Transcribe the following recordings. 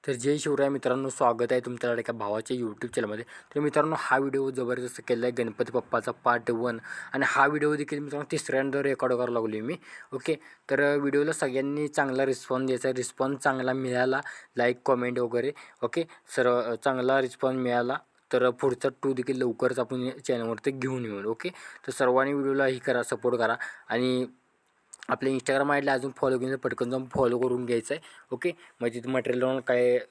तर जय शिवराय मित्रांनो, स्वागत आहे तुमच्या एका भावाच्या यूट्यूब चॅनलमध्ये. तर मित्रांनो, हा व्हिडिओ जबरदस्त केला आहे गणपती बाप्पाचा पार्ट 1. आणि हा व्हिडिओ देखील मित्रांनो तिसऱ्यांदा रेकॉर्ड करायला लागलो मी. ओके, तर व्हिडिओला सगळ्यांनी चांगला रिस्पॉन्स द्यायचा. रिस्पॉन्स चांगला मिळाला, लाईक कॉमेंट वगैरे ओके सर्व चांगला रिस्पॉन्स मिळाला तर पुढचा 2 देखील लवकरच आपण चॅनलवरती घेऊन येऊ. ओके, तर सर्वांनी व्हिडिओला ही करा, सपोर्ट करा. आणि आपल्या इंस्टाग्राम आयडीला अजून फॉलो केलं पटकन जाऊन फॉलो करून घ्यायचं आहे. ओके, मग तिथं मटेरियल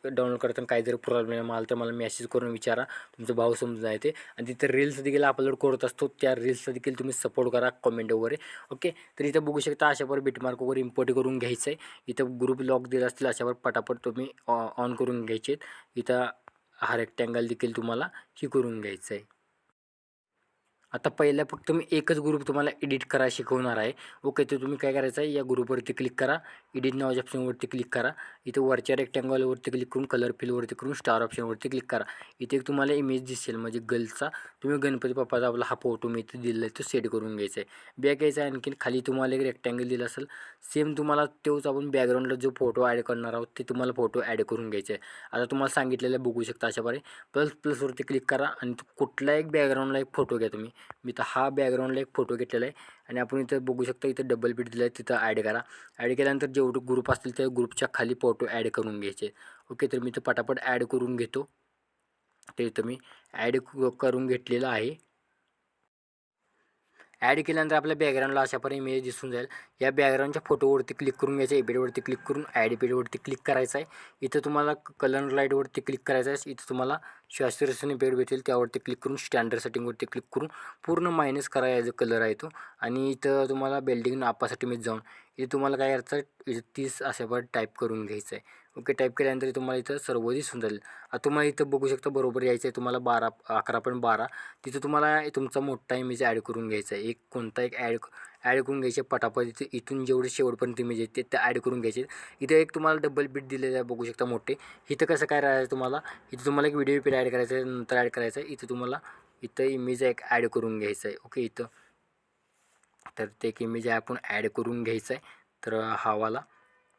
डाउनलोड करताना काही जरी प्रॉब्लेम आला तर मला मेसेज करून विचारा, तुमचा भाव समजून आहे ते. आणि तिथं रील्स देखील अपलोड करत असतो, त्या रील्सचा देखील तुम्ही सपोर्ट करा कमेंट वगैरे. ओके, तर इथं बघू शकता अशावर बिटमार्क वगैरे इम्पोर्ट करून घ्यायचं आहे. इथं ग्रुप लॉक दिला असतील अशावर पटापट तुम्ही ऑन करून घ्यायचे. इथं हा रेक्टँगल देखील तुम्हाला ही करून घ्यायचं आहे. आता पहिला फक्त मी एकच ग्रुप तुम्हाला एडिट करायला शिकवणार आहे. ओके, तर तुम्ही काय करायचं आहे, या ग्रुपवरती क्लिक करा, एडिट नावाच्या ऑप्शनवरती क्लिक करा. इथे वरच्या रेक्टँगलवरती क्लिक करून कलर फिलवरती करून स्टार ऑप्शनवरती क्लिक करा. इथे एक तुम्हाला इमेज दिसेल म्हणजे गर्लचा. तुम्ही गणपती बाप्पाचा आपला हा फोटो मी इथे दिला आहे तो सेट करून घ्यायचा आहे. बॅक यायचा आहे, आणखीन खाली तुम्हाला एक रेक्टँगल दिला असेल सेम तुम्हाला तोच आपण बॅकग्राऊंडला जो फोटो ॲड करणार आहोत ते तुम्हाला फोटो ॲड करून घ्यायचा आहे. आता तुम्हाला सांगितलेलं बघू शकता अशाप्रकारे प्लसवरती क्लिक करा आणि कुठला एक बॅकग्राऊंडला एक फोटो घ्या तुम्ही. मी तर हा बॅकग्राऊंडला एक फोटो घेतलेला आहे आणि आपण इथं बघू शकता इथं डबल बीट दिलं आहे, तिथं ॲड करा. ॲड केल्यानंतर जेवढे ग्रुप असतील त्या ग्रुपच्या खाली फोटो ॲड करून घ्यायचे. ओके, तर मी इथं पटापट ॲड करून घेतो. ते इथं मी ॲड करून घेतलेलं आहे. ॲड केल्यानंतर आपल्या बॅकग्राऊंडला अशाप्रकारे इमेज दिसून जाईल. या बॅकग्राऊंडच्या फोटोवरती क्लिक करून घ्यायचं, एडिटवरती क्लिक करून ॲड इफेक्टवरती क्लिक करायचं आहे. इथं तुम्हाला कलर लाईटवरती क्लिक करायचं आहे. इथं तुम्हाला सॅच्युरेशन इफेक्ट भेटेल, त्यावरती क्लिक करून स्टँडर्ड सेटिंगवरती क्लिक करून पूर्ण मायनस करा जो कलर आहे तो. आणि इथं तुम्हाला बिल्डिंग नापासाठी मी जाऊन इथे तुम्हाला काय करायचं आहे, 30 अशाप्रकारे टाईप करून घ्यायचं आहे. ओके, टाईप केल्यानंतर तुम्हाला इथं सर्व दिसून जाईल. आता तुम्हाला इथं बघू शकता बरोबर यायचं आहे तुम्हाला 11.12. तिथं तुम्हाला तुमचा मोठा इमेज ॲड करून घ्यायचा आहे. एक कोणता एक ॲड करून घ्यायचे पटापट. इथे इथून जेवढे शेवटपर्यंत इमेज आहेत ते ॲड करून घ्यायचे. इथे एक तुम्हाला डबल बीट दिलेलं आहे बघू शकता मोठे. इथं कसं काय राहायचं तुम्हाला, इथं तुम्हाला एक व्हिडिओ ॲड करायचा आहे, नंतर ॲड करायचं आहे. इथं तुम्हाला इथं इमेज एक ॲड करून घ्यायचं आहे. ओके, इथं तर ते एक इमेज आपण ॲड करून घ्यायचं आहे. तर हावाला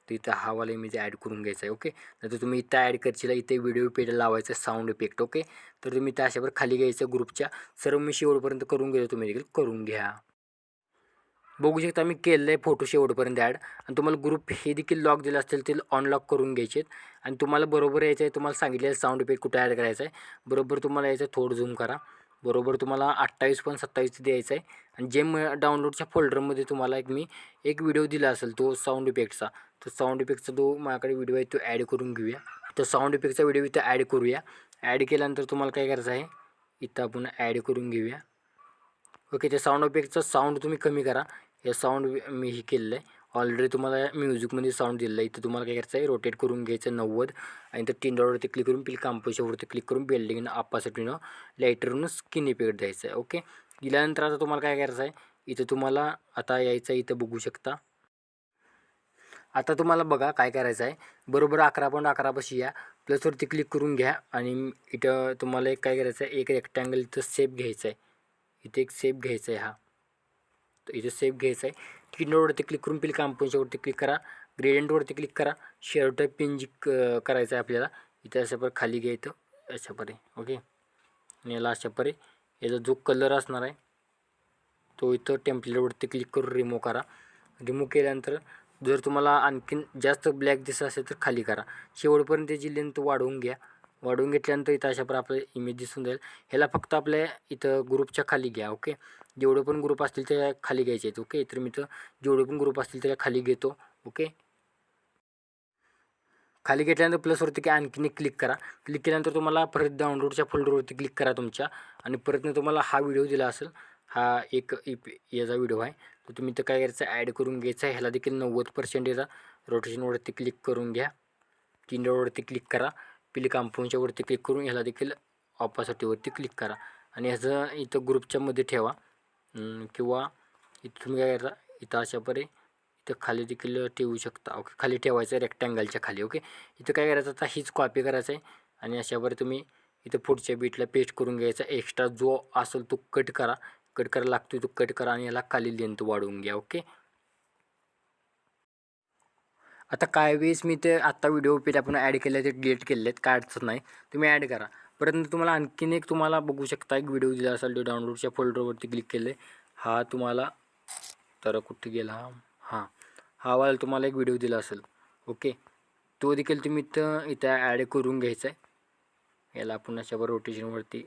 इथं हावाला इमेज ॲड करून घ्यायचा आहे. ओके, तर तुम्ही इथं ॲड करशील, इथे व्हिडिओ पेड लावायचं साऊंड इफेक्ट. ओके, तर तुम्ही त्या अशावर खाली घ्यायचं ग्रुपच्या. सर्व मी शेवटपर्यंत करून घेतो, तुम्ही देखील करून घ्या. बघू शकता मी केलेलं आहे फोटो शेवटपर्यंत ॲड. आणि तुम्हाला ग्रुप हे देखील लॉक दिलं असतील ते अनलॉक करून घ्यायचे. आणि तुम्हाला बरोबर यायचं आहे, तुम्हाला सांगितलेलं साऊंड इफेक्ट कुठे ॲड करायचं आहे. बरोबर तुम्हाला यायचं आहे, थोडं झूम करा. बरोबर तुम्हाला 28.27 द्यायचं आहे. आणि जे डाउनलोडच्या फोल्डरमध्ये तुम्हाला एक व्हिडिओ दिला असेल तो साऊंड इफेक्टचा, तो साऊंड इफेक्टचा जो माझ्याकडे व्हिडिओ आहे तो ॲड करून घेऊया. तो साऊंड इफेक्टचा व्हिडिओ इथं ॲड करूया. ॲड केल्यानंतर तुम्हाला काय करायचं आहे, इथं आपण ॲड करून घेऊया. ओके, ते साऊंड इफेक्टचा साऊंड तुम्ही कमी करा. हे साऊंड मी हे केलेलं आहे ऑलरेडी. तुम्हाला म्युझिकमध्ये साऊंड दिलेलं आहे. इथं तुम्हाला काय करायचं आहे, रोटेट करून घ्यायचं 90. आणि तर 3 डॉटवरती क्लिक करून कंपोजरवरती क्लिक करून बिल्डिंग आपासाठीनं लाईटरनं स्किन इफेक्ट द्यायचं आहे. ओके, दिल्यानंतर आता तुम्हाला काय करायचं आहे, इथं तुम्हाला आता यायचं आहे, इथं बघू शकता. आता तुम्हाला बघा काय करायचं आहे, बरोबर 11.11 पाशी या, प्लसवरती क्लिक करून घ्या. आणि इथं तुम्हाला एक काय करायचं आहे, एक रेक्टँगल इथं सेप घ्यायचं आहे. इथे एक सेप घ्यायचा आहे. तर इथे सेप घ्यायचा आहे. कीनोडवरती क्लिक करून कंपोजरवरती क्लिक करा, ग्रेडियंटवरती क्लिक करा, शेअर टाईप पिंज करायचं आहे आपल्याला. इथे अशाप्रकारे खाली घ्यायचं अशाप्रकारे. ओके, आणि याला अशाप्रकारे याचा जो कलर असणार आहे तो इथं टेम्पलेटवरती क्लिक करून रिमूव्ह करा. रिमूव्ह केल्यानंतर जर तुम्हाला आणखीन जास्त ब्लॅक दिसत असेल तर खाली करा. शेवटपर्यंत त्याची लेंथ वाढवून घ्या. वाढवून घेतल्यानंतर इथं अशाप्रकारे आपलं इमेज दिसून जाईल. ह्याला फक्त आपल्या इथं ग्रुपच्या खाली घ्या. ओके, जेवढे पण ग्रुप असतील त्या खाली घ्यायचे आहेत. ओके, तर मी इथं जेवढे पण ग्रुप असतील त्याला खाली घेतो. ओके, खाली घेतल्यानंतर प्लसवरती काय आणखीन एक क्लिक करा. क्लिक केल्यानंतर तुम्हाला परत डाउनलोडच्या फोल्डरवरती क्लिक करा तुमच्या. आणि परत तुम्हाला हा व्हिडिओ दिला असेल, हा एक याचा व्हिडिओ आहे, तर तुम्ही इथं काय करायचं, ॲड करून घ्यायचा आहे. ह्याला देखील 90% याचा रोटेशनवरती क्लिक करून घ्या. किंडवरती क्लिक करा. कंपाऊंडच्या क्लिक करून ह्याला देखील ऑपासिटीवरती क्लिक करा. आणि ह्याचं इथं ग्रुपच्या मध्ये ठेवा. किंवा इथं तुम्ही काय करता, इथं अशाप्रकारे इथं खाली देखील ठेवू शकता. ओके, खाली ठेवायचं रेक्टँगलच्या खाली. ओके, इथं काय करायचं, आता हीच कॉपी करायचं आहे. आणि अशाप्रकारे तुम्ही इथं पुढच्या बीटला पेस्ट करून घ्यायचा. एक्स्ट्रा जो असेल तो कट करा, कट करायला लागतो तो कट करा. आणि याला खाली लेंथ वाढवून घ्या. ओके, आता काही वेळेस मी ते आत्ता व्हिडिओ पेज आपण ॲड केले ते डिलीट केले आहेत, काय अडचण नाही, तुम्ही ॲड करा. परंतु तुम्हाला आणखीन एक तुम्हाला बघू शकता एक व्हिडिओ दिला असेल, तो डाउनलोडच्या फोल्डरवरती क्लिक केले. हा तुम्हाला तर कुठे गेला हा वाला तुम्हाला एक व्हिडिओ दिला असेल. ओके, तो देखील तुम्ही इथं ॲड करून घ्यायचा आहे. याला आपण अशावर रोटेशनवरती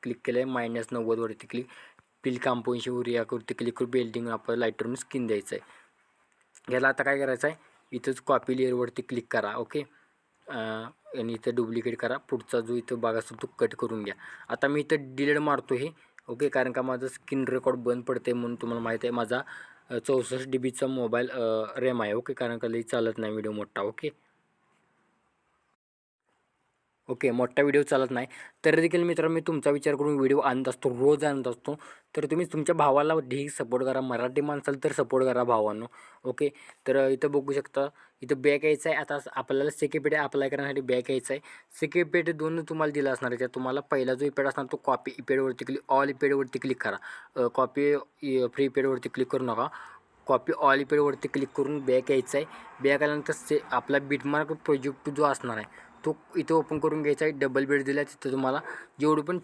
क्लिक केलं आहे, -90वरती क्लिक, पिल कंपोजिशनवर यावरती क्लिक करून बिल्डिंग आपल्याला लाईटरून स्किन द्यायचं आहे. याला आता काय करायचं आहे, इथंच कॉपी लेअरवरती क्लिक करा. ओके, आणि इथं डुप्लिकेट करा. पुढचा जो इथं भाग असतो तो कट करून घ्या. आता मी इथं डिलीट मारतो हे. ओके, कारण का माझं स्क्रीन रेकॉर्ड बंद पडते म्हणून तुम्हाला माहीत आहे. माझा 64 GB चा मोबाईल रॅम आहे. ओके, कारण का लई चालत नाही व्हिडिओ मोठा. ओके, मोठा व्हिडिओ चालत नाही. तर देखील मित्रांनो मी तुमचा विचार करून व्हिडिओ आणत असतो, रोज आणत असतो. तर तुम्ही तुमच्या भावाला ढीग सपोर्ट करा. मराठी माणसाला तर सपोर्ट करा भावांनो. ओके, तर इथं बघू शकता, इथं बॅक यायचं आहे. आता आपल्याला सेक्युरिटी अप्लाय करण्यासाठी बॅक यायचं आहे. सेक्युरिटी 2 तुम्हाला दिला असणार आहे. त्यात तुम्हाला पहिला जो इपेड असणार तो कॉपी इपेडवरती क्लिक, ऑल इपेडवरती क्लिक करा. कॉपी फ्री इपेडवरती क्लिक करू नका. कॉपी ऑल इपेडवरती क्लिक करून बॅक यायचं आहे. बॅक आल्यानंतर आपला बिटमार्क प्रोजेक्ट जो असणार आहे तो इथं ओपन करून घ्यायचा आहे. डबल बेड दिला तिथं तुम्हाला जेवढं पण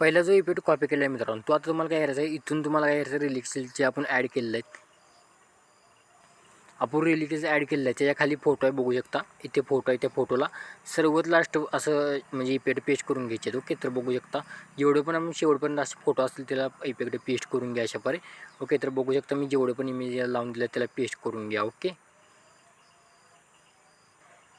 पहिला जो इफेक्ट कॉपी केला आहे मित्रांनो, तो आता तुम्हाला काय करायचा आहे, इथून तुम्हाला काय करायचं आहे, रिलिक्स जे आपण ॲड केलेलं आहे, आपण रिलिक्स ॲड केलेलं आहे त्याच्या खाली फोटो आहे बघू शकता. इथे फोटो आहे, त्या फोटोला सर्वात लास्ट असं म्हणजे इफेक्ट पेस्ट करून घ्यायचे आहेत. ओके, तर बघू शकता जेवढे पण आपण शेवटपर्यंत असे फोटो असतील त्याला इफेक्ट पेस्ट करून घ्या अशा परे. ओके, तर बघू शकता मी जेवढे पण इमेज लावून दिले त्याला पेस्ट करून घ्या. ओके,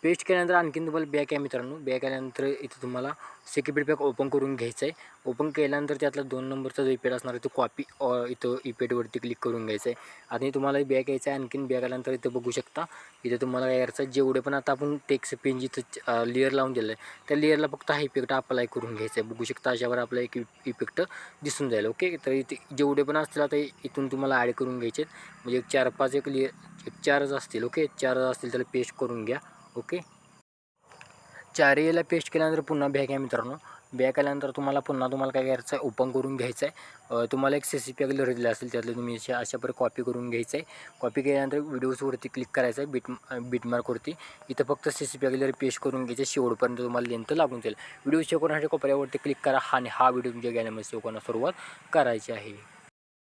पेस्ट केल्यानंतर आणखीन तुम्हाला बॅक आहे मित्रांनो. बॅक आल्यानंतर इथं तुम्हाला सेक्युरिटी पॅक ओपन करून घ्यायचं आहे. ओपन केल्यानंतर त्यातला 2 नंबरचा जो इफेक्ट असणार आहे तो कॉपी इथं इफेक्टवरती क्लिक करून घ्यायचं आहे. आणि तुम्हाला बॅक यायचं आहे. आणखीन बॅक आल्यानंतर इथं बघू शकता, इथं तुम्हाला काय करायचं आहे, जेवढे पण आता आपण टेक्स्ट पेन जिथं लेअर लावून दिलं आहे त्या लेअरला फक्त हा इफेक्ट अप्लाय करून घ्यायचा आहे. बघू शकता अशावर आपला एक इफेक्ट दिसून जाईल. ओके, तर इथे जेवढे पण असतील आता इथून तुम्हाला ॲड करून घ्यायचे आहेत. म्हणजे 4-5 एक लेअर 4च असतील. ओके, 4 असतील त्याला पेस्ट करून घ्या. ओके, 4 याला पेस्ट केल्यानंतर पुन्हा बॅक आहे मित्रांनो. बॅक आल्यानंतर तुम्हाला पुन्हा काय करायचं आहे, ओपन करून घ्यायचं आहे. तुम्हाला एक CC पॅक दिलं असेल त्यातलं तुम्ही अशा प्रकारे कॉपी करून घ्यायचं आहे. कॉपी केल्यानंतर व्हिडिओजवरती क्लिक करायचं आहे, बिटमार्कवरती. इथं फक्त CC पॅक पेस्ट करून घ्यायचं. शेवटपर्यंत तुम्हाला लेंथ लागून जाईल. व्हिडिओ सेव्ह करण्यासाठी कोपऱ्यावरती क्लिक करा आणि हा व्हिडिओ तुमच्या गॅलरीमध्ये सेव्ह करण्यास सुरुवात करायची आहे.